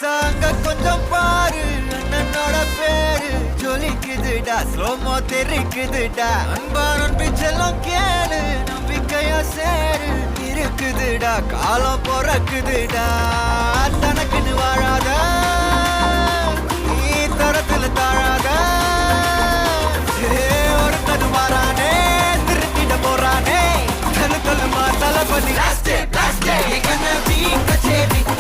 சாங்க கொஞ்சம் பாரு அண்ணனோட பேரு ஜொலிக்குதுடா ஸ்லோமோ தெரிக்குதுடா அன்பான பிச்செல்லாம் கேளு நம்பிக்கையா சேரு இருக்குதுடா காலம் பொறக்குதுடா தனக்குன்னு வாழாத நீ தரத்துல தாழாத ஒரு கது மாறானே திருத்திட போறானே தனு தலுமா தளபதி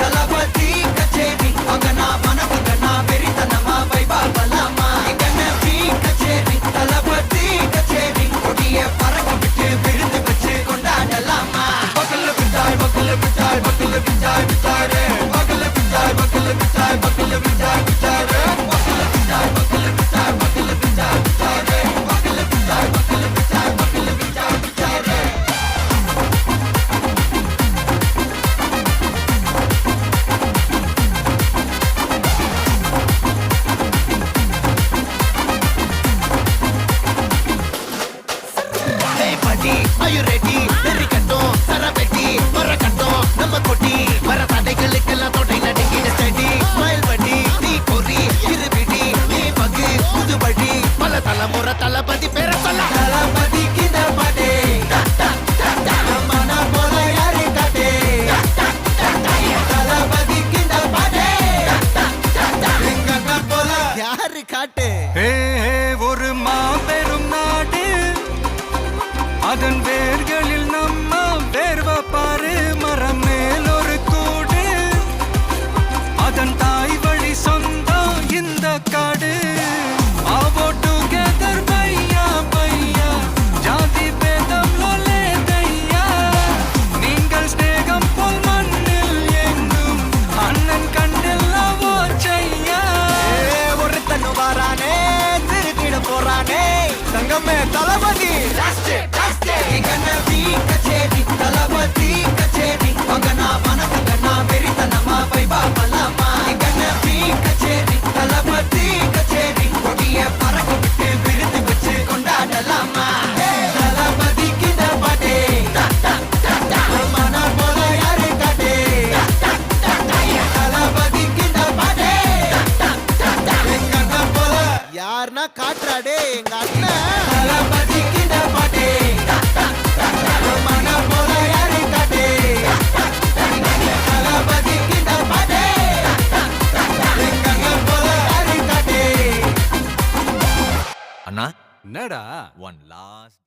தளபதி கச்சேரி அங்கனா மனபங்கனா வெறித்தனமா வைபாபலாமா எங்கனவி கச்சேரி தளபதி கச்சேரி கொடிய பறக்க விட்டு விருந்து வச்சு கொண்டாடலாமா பக்கல்ல பிட்டாய் பக்கல்ல பிட்டாய் பக்கல்ல பிட்டாய் பிட்டாரே பக்கல்ல பிட்டாய் பக்கல்ல பிட்டாய் பக்கல்ல பிட்டாய் பிட்டாரே பக்கல்ல பிட்டாய் பக்கல்ல பிட்டாய் பக்கல்ல பிட்டாய் பிட்டாரே பக்கல்ல பிட்டாய் பக்கல்ல பிட்டாய் பக்கல்ல பிட்டாய் பிட்டாரே Are you ready? Derikattom, Sarabeti, Marakattom, Namakoti, Maratadaikalukella thodai nadingida steady. Smile buddy, nee kori, irubidi, nee bagi, pudubadi, pala talamura talapati pera solla. Talapati kinda pade, mana bola yare kate. Talapati kinda pade, enga bola yare kate. ஒரு மாபெரும் நாடு அதன் வேர்களில் நம்ம வேர்வ பாரு மரம் மேல் ஒரு கூடு அதன் தாய் வழி சொந்தம் இந்த காடு ஆவோ டுகெதர் பையா பையா ஜாதி பேதம் லோலே தையா நீங்கள் ஸ்நேகம் போல் மண்ணில் எங்கும் அண்ணன் கண்டெல்லாவோ செய்யா ஒருத்தனு வாரானே திருத்திட போறானே தங்கமே தளபதி எங்கனவி கச்சேரி தளபதி கச்சேரி அங்கனா மனசங்கனா வெறித்தனமா வைபாபலாமா எங்கனவி கச்சேரி தளபதி கச்சேரி கொடிய பறக்க விட்டு விருந்து வச்சு கொண்டாடலாமா தளபதி கிட்ட பாட்டே மன போல யாரு காட்டே தளபதி கிட்ட பாட்டே எங்க அண்ணன் போல யாருன்னா காட்டுறாடே எங்க அண்ணன் தளபதி கிட்ட பாட்டே மன போல யாரு காட்டே தளபதி கிட்ட பாட்டே எங்க அண்ணன் போல யாரு காட்டே அண்ணா என்னடா ஒன் லாஸ்ட்